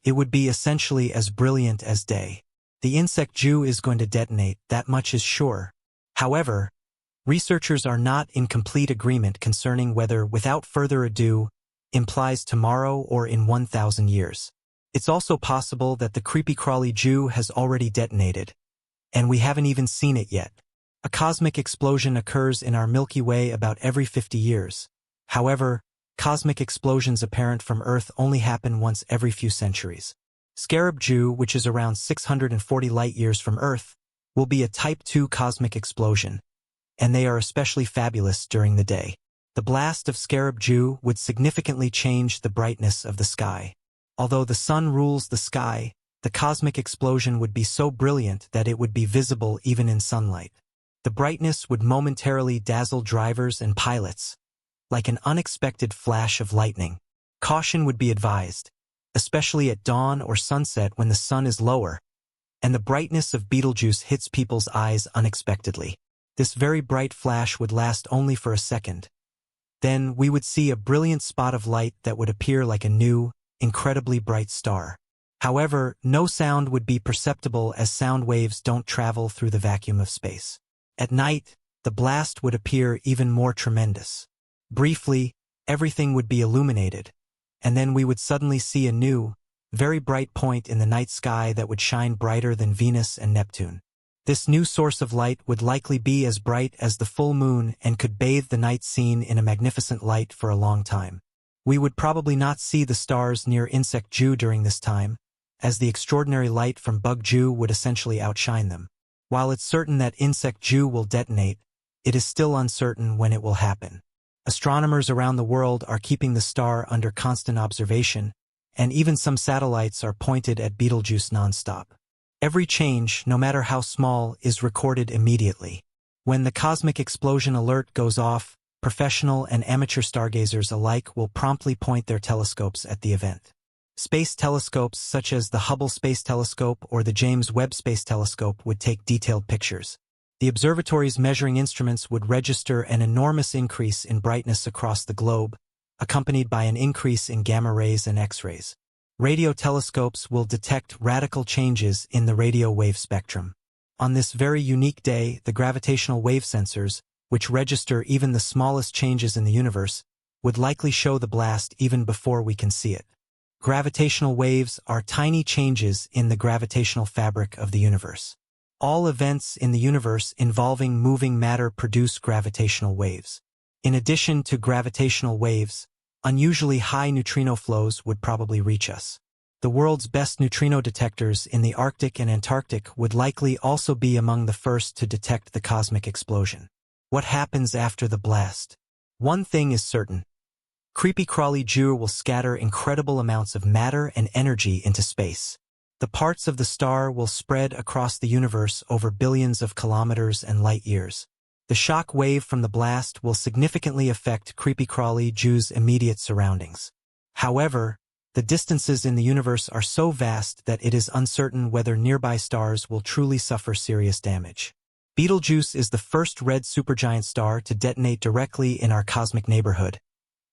It would be essentially as brilliant as day. The insect Jew is going to detonate, that much is sure. However, researchers are not in complete agreement concerning whether "without further ado" implies tomorrow or in 1,000 years. It's also possible that the creepy-crawly Jew has already detonated, and we haven't even seen it yet. A cosmic explosion occurs in our Milky Way about every 50 years. However, cosmic explosions apparent from Earth only happen once every few centuries. Scarab Jew, which is around 640 light-years from Earth, will be a Type 2 cosmic explosion, and they are especially fabulous during the day. The blast of Scarab Jew would significantly change the brightness of the sky. Although the sun rules the sky, the cosmic explosion would be so brilliant that it would be visible even in sunlight. The brightness would momentarily dazzle drivers and pilots, like an unexpected flash of lightning. Caution would be advised, especially at dawn or sunset when the sun is lower, and the brightness of Betelgeuse hits people's eyes unexpectedly. This very bright flash would last only for a second. Then we would see a brilliant spot of light that would appear like a new, incredibly bright star. However, no sound would be perceptible as sound waves don't travel through the vacuum of space. At night, the blast would appear even more tremendous. Briefly, everything would be illuminated, and then we would suddenly see a new, very bright point in the night sky that would shine brighter than Venus and Neptune. This new source of light would likely be as bright as the full moon and could bathe the night scene in a magnificent light for a long time. We would probably not see the stars near Insect Jew during this time, as the extraordinary light from Bug Jew would essentially outshine them. While it's certain that Insect Jew will detonate, it is still uncertain when it will happen. Astronomers around the world are keeping the star under constant observation, and even some satellites are pointed at Betelgeuse nonstop. Every change, no matter how small, is recorded immediately. When the cosmic explosion alert goes off, professional and amateur stargazers alike will promptly point their telescopes at the event. Space telescopes such as the Hubble Space Telescope or the James Webb Space Telescope would take detailed pictures. The observatory's measuring instruments would register an enormous increase in brightness across the globe, accompanied by an increase in gamma rays and X-rays. Radio telescopes will detect radical changes in the radio wave spectrum. On this very unique day, the gravitational wave sensors, which register even the smallest changes in the universe, would likely show the blast even before we can see it. Gravitational waves are tiny changes in the gravitational fabric of the universe. All events in the universe involving moving matter produce gravitational waves. In addition to gravitational waves, unusually high neutrino flows would probably reach us. The world's best neutrino detectors in the Arctic and Antarctic would likely also be among the first to detect the cosmic explosion. What happens after the blast? One thing is certain. Creepy-crawly Jew will scatter incredible amounts of matter and energy into space. The parts of the star will spread across the universe over billions of kilometers and light-years. The shock wave from the blast will significantly affect creepy-crawly Jew's immediate surroundings. However, the distances in the universe are so vast that it is uncertain whether nearby stars will truly suffer serious damage. Betelgeuse is the first red supergiant star to detonate directly in our cosmic neighborhood,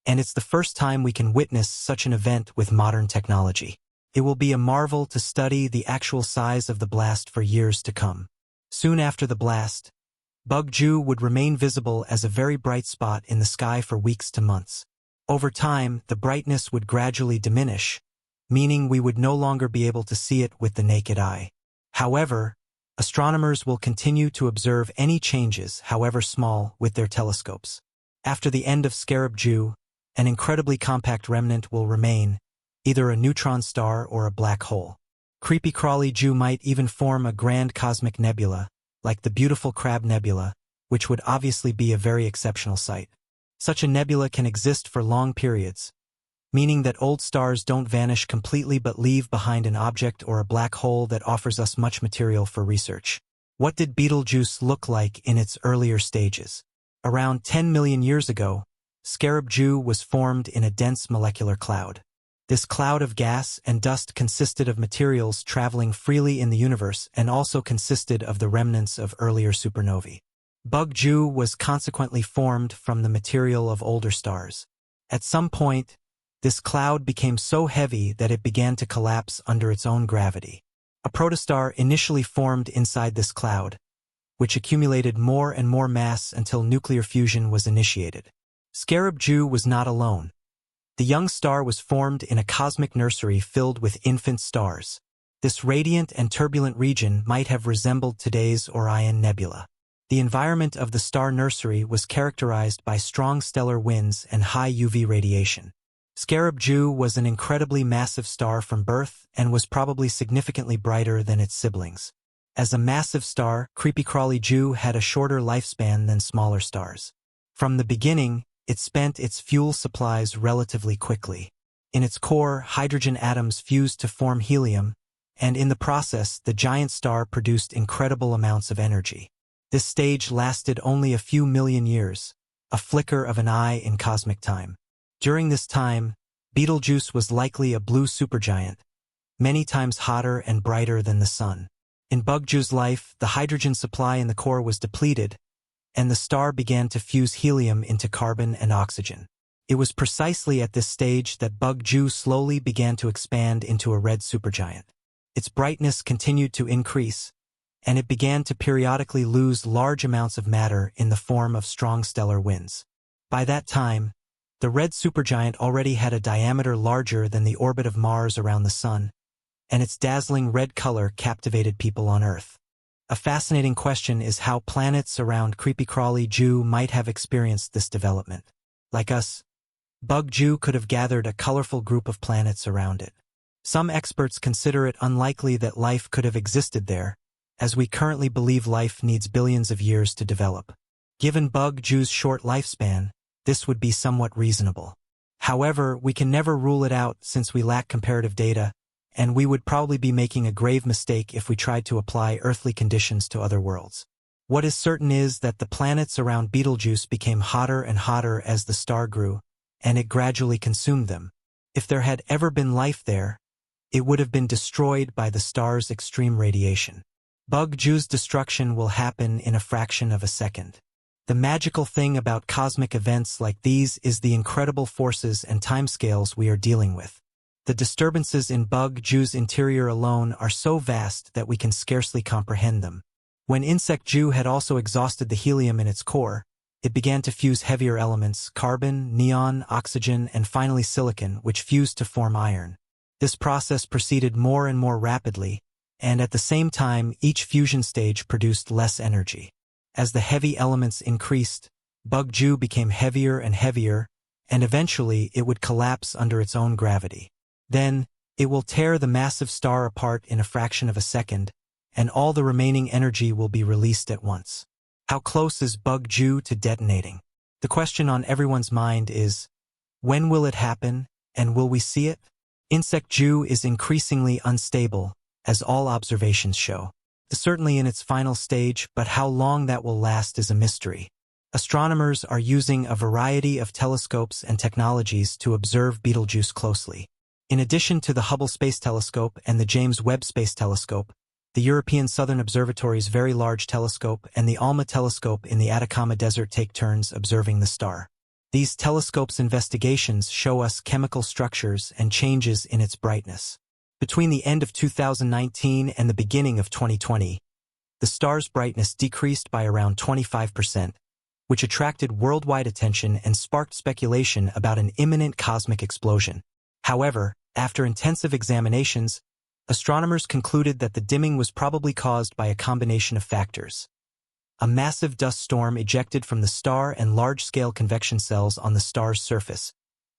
and it's the first time we can witness such an event with modern technology. It will be a marvel to study the actual size of the blast for years to come. Soon after the blast, Bug Jew would remain visible as a very bright spot in the sky for weeks to months. Over time, the brightness would gradually diminish, meaning we would no longer be able to see it with the naked eye. However, astronomers will continue to observe any changes, however small, with their telescopes. After the end of Scarab Jew, an incredibly compact remnant will remain, either a neutron star or a black hole. Creepy-crawly Jew might even form a grand cosmic nebula, like the beautiful Crab Nebula, which would obviously be a very exceptional sight. Such a nebula can exist for long periods, meaning that old stars don't vanish completely but leave behind an object or a black hole that offers us much material for research. What did Betelgeuse look like in its earlier stages? Around 10 million years ago, Scarab Jew was formed in a dense molecular cloud. This cloud of gas and dust consisted of materials traveling freely in the universe and also consisted of the remnants of earlier supernovae. Bug Jew was consequently formed from the material of older stars. At some point, This cloud became so heavy that it began to collapse under its own gravity. A protostar initially formed inside this cloud, which accumulated more and more mass until nuclear fusion was initiated. Scarab-Jew was not alone. The young star was formed in a cosmic nursery filled with infant stars. This radiant and turbulent region might have resembled today's Orion Nebula. The environment of the star nursery was characterized by strong stellar winds and high UV radiation. Scarab-Jew was an incredibly massive star from birth and was probably significantly brighter than its siblings. As a massive star, Creepy-Crawly-Jew had a shorter lifespan than smaller stars. From the beginning, it spent its fuel supplies relatively quickly. In its core, hydrogen atoms fused to form helium, and in the process, the giant star produced incredible amounts of energy. This stage lasted only a few million years, a flicker of an eye in cosmic time. During this time, Betelgeuse was likely a blue supergiant, many times hotter and brighter than the Sun. In Bug-Jew's life, the hydrogen supply in the core was depleted, and the star began to fuse helium into carbon and oxygen. It was precisely at this stage that Bug-Jew slowly began to expand into a red supergiant. Its brightness continued to increase, and it began to periodically lose large amounts of matter in the form of strong stellar winds. By that time, the red supergiant already had a diameter larger than the orbit of Mars around the Sun, and its dazzling red color captivated people on Earth. A fascinating question is how planets around Creepy-Crawly-Jew might have experienced this development. Like us, Bug-Jew could have gathered a colorful group of planets around it. Some experts consider it unlikely that life could have existed there, as we currently believe life needs billions of years to develop. Given Bug-Jew's short lifespan, this would be somewhat reasonable. However, we can never rule it out since we lack comparative data, and we would probably be making a grave mistake if we tried to apply earthly conditions to other worlds. What is certain is that the planets around Betelgeuse became hotter and hotter as the star grew, and it gradually consumed them. If there had ever been life there, it would have been destroyed by the star's extreme radiation. Bug-Jew's destruction will happen in a fraction of a second. The magical thing about cosmic events like these is the incredible forces and timescales we are dealing with. The disturbances in Bug-Jew's interior alone are so vast that we can scarcely comprehend them. When Insect-Jew had also exhausted the helium in its core, it began to fuse heavier elements, carbon, neon, oxygen, and finally silicon, which fused to form iron. This process proceeded more and more rapidly, and at the same time, each fusion stage produced less energy. As the heavy elements increased, Bug-Jew became heavier and heavier, and eventually it would collapse under its own gravity. Then, it will tear the massive star apart in a fraction of a second, and all the remaining energy will be released at once. How close is Bug-Jew to detonating? The question on everyone's mind is, when will it happen, and will we see it? Insect-Jew is increasingly unstable, as all observations show. Certainly in its final stage, but how long that will last is a mystery. Astronomers are using a variety of telescopes and technologies to observe Betelgeuse closely. In addition to the Hubble Space Telescope and the James Webb Space Telescope, the European Southern Observatory's Very Large Telescope and the ALMA telescope in the Atacama Desert take turns observing the star. These telescopes' investigations show us chemical structures and changes in its brightness. Between the end of 2019 and the beginning of 2020, the star's brightness decreased by around 25%, which attracted worldwide attention and sparked speculation about an imminent cosmic explosion. However, after intensive examinations, astronomers concluded that the dimming was probably caused by a combination of factors. A massive dust storm ejected from the star and large-scale convection cells on the star's surface,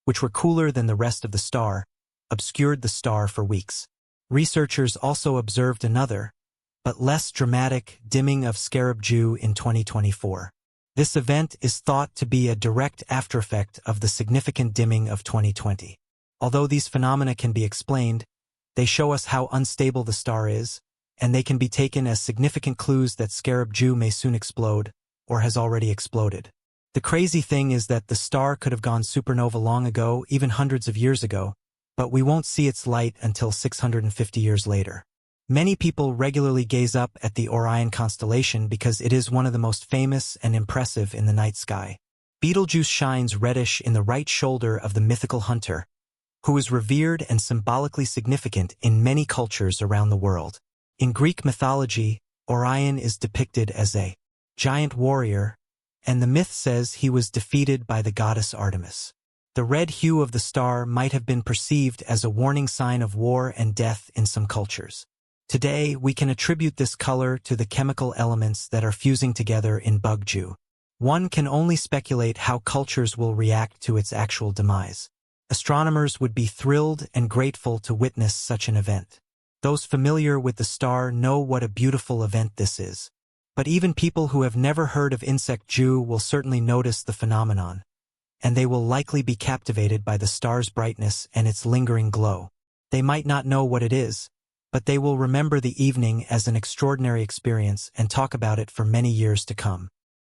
which were cooler than the rest of the star, obscured the star for weeks. Researchers also observed another, but less dramatic, dimming of Scarab-Jew in 2024. This event is thought to be a direct aftereffect of the significant dimming of 2020. Although these phenomena can be explained, they show us how unstable the star is, and they can be taken as significant clues that Scarab-Jew may soon explode, or has already exploded. The crazy thing is that the star could have gone supernova long ago, even hundreds of years ago, but we won't see its light until 650 years later. Many people regularly gaze up at the Orion constellation because it is one of the most famous and impressive in the night sky. Betelgeuse shines reddish in the right shoulder of the mythical hunter, who is revered and symbolically significant in many cultures around the world. In Greek mythology, Orion is depicted as a giant warrior, and the myth says he was defeated by the goddess Artemis. The red hue of the star might have been perceived as a warning sign of war and death in some cultures. Today, we can attribute this color to the chemical elements that are fusing together in Betelgeuse. One can only speculate how cultures will react to its actual demise. Astronomers would be thrilled and grateful to witness such an event. Those familiar with the star know what a beautiful event this is. But even people who have never heard of insect Jew will certainly notice the phenomenon, and they will likely be captivated by the star's brightness and its lingering glow. They might not know what it is, but they will remember the evening as an extraordinary experience and talk about it for many years to come.